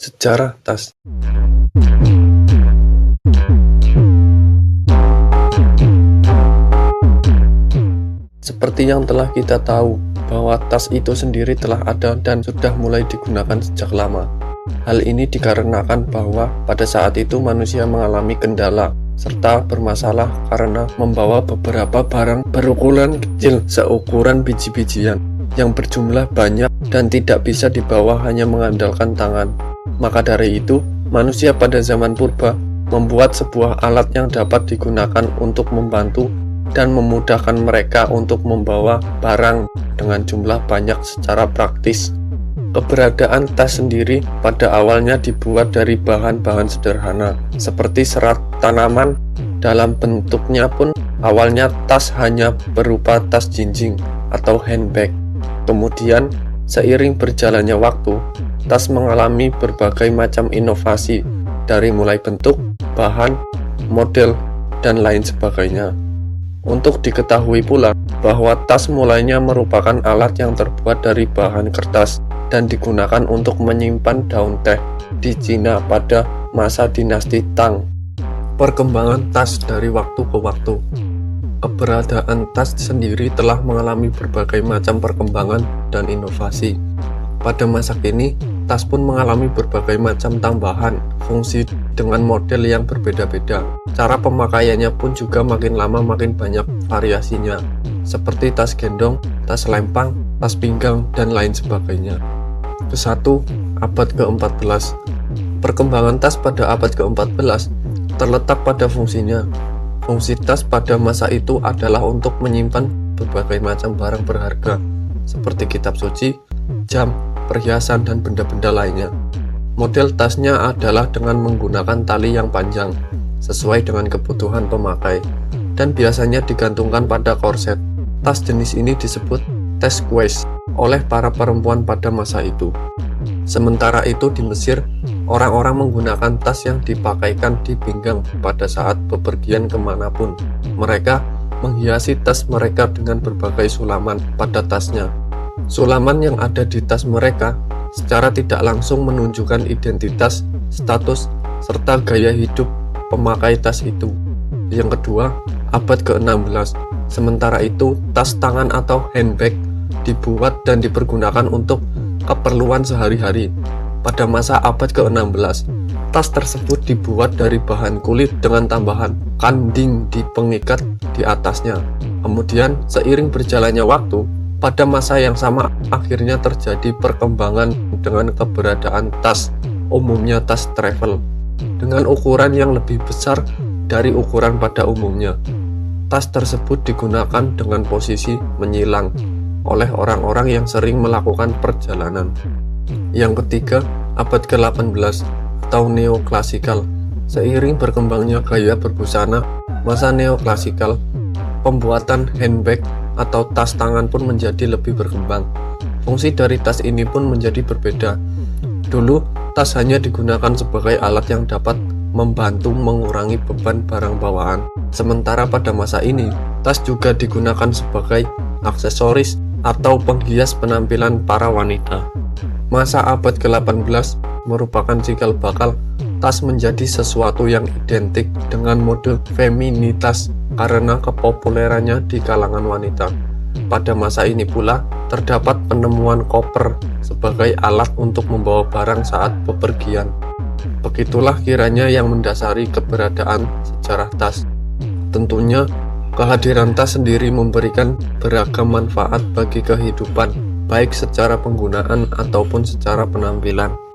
Sejarah tas. Seperti yang telah kita tahu, bahwa tas itu sendiri telah ada dan sudah mulai digunakan sejak lama. Hal ini dikarenakan bahwa pada saat itu manusia mengalami kendala serta bermasalah karena membawa beberapa barang berukuran kecil seukuran biji-bijian yang berjumlah banyak dan tidak bisa dibawa hanya mengandalkan tangan. Maka dari itu, manusia pada zaman purba membuat sebuah alat yang dapat digunakan untuk membantu dan memudahkan mereka untuk membawa barang dengan jumlah banyak secara praktis. Keberadaan tas sendiri pada awalnya dibuat dari bahan-bahan sederhana, seperti serat tanaman. Dalam bentuknya pun awalnya tas hanya berupa tas jinjing atau handbag. Kemudian, seiring berjalannya waktu, tas mengalami berbagai macam inovasi, dari mulai bentuk, bahan, model, dan lain sebagainya. Untuk diketahui pula bahwa tas mulainya merupakan alat yang terbuat dari bahan kertas dan digunakan untuk menyimpan daun teh di Cina pada masa dinasti Tang. Perkembangan tas dari waktu ke waktu. Keberadaan tas sendiri telah mengalami berbagai macam perkembangan dan inovasi. Pada masa kini, tas pun mengalami berbagai macam tambahan fungsi dengan model yang berbeda-beda. Cara pemakaiannya pun juga makin lama makin banyak variasinya, seperti tas gendong, tas lempang, tas pinggang, dan lain sebagainya. Kesatu, abad ke-14. Perkembangan tas pada abad ke-14 terletak pada fungsinya. Fungsi tas pada masa itu adalah untuk menyimpan berbagai macam barang berharga, seperti kitab suci, jam, perhiasan, dan benda-benda lainnya. Model tasnya adalah dengan menggunakan tali yang panjang, sesuai dengan kebutuhan pemakai, dan biasanya digantungkan pada korset. Tas jenis ini disebut turquoise oleh para perempuan pada masa itu. Sementara itu di Mesir, orang-orang menggunakan tas yang dipakaikan di pinggang pada saat bepergian kemanapun. Mereka menghiasi tas mereka dengan berbagai sulaman pada tasnya. Sulaman yang ada di tas mereka secara tidak langsung menunjukkan identitas, status, serta gaya hidup pemakai tas itu. Yang kedua, abad ke-16. Sementara itu, tas tangan atau handbag dibuat dan dipergunakan untuk keperluan sehari-hari. Pada masa abad ke-16, tas tersebut dibuat dari bahan kulit dengan tambahan kanding di pengikat di atasnya. Kemudian, seiring berjalannya waktu, pada masa yang sama akhirnya terjadi perkembangan dengan keberadaan tas, umumnya tas travel, dengan ukuran yang lebih besar dari ukuran pada umumnya. Tas tersebut digunakan dengan posisi menyilang oleh orang-orang yang sering melakukan perjalanan. Yang ketiga, abad ke-18 atau neoklasikal. Seiring berkembangnya gaya berbusana masa neoklasikal, pembuatan handbag atau tas tangan pun menjadi lebih berkembang. Fungsi dari tas ini pun menjadi berbeda. Dulu, tas hanya digunakan sebagai alat yang dapat membantu mengurangi beban barang bawaan. Sementara pada masa ini, tas juga digunakan sebagai aksesoris atau penghias penampilan para wanita. Masa abad ke-18 merupakan cikal bakal tas menjadi sesuatu yang identik dengan mode feminitas karena kepopulerannya di kalangan wanita. Pada masa ini pula, terdapat penemuan koper sebagai alat untuk membawa barang saat bepergian. Begitulah kiranya yang mendasari keberadaan sejarah tas. Tentunya, kehadiran tas sendiri memberikan beragam manfaat bagi kehidupan, baik secara penggunaan ataupun secara penampilan.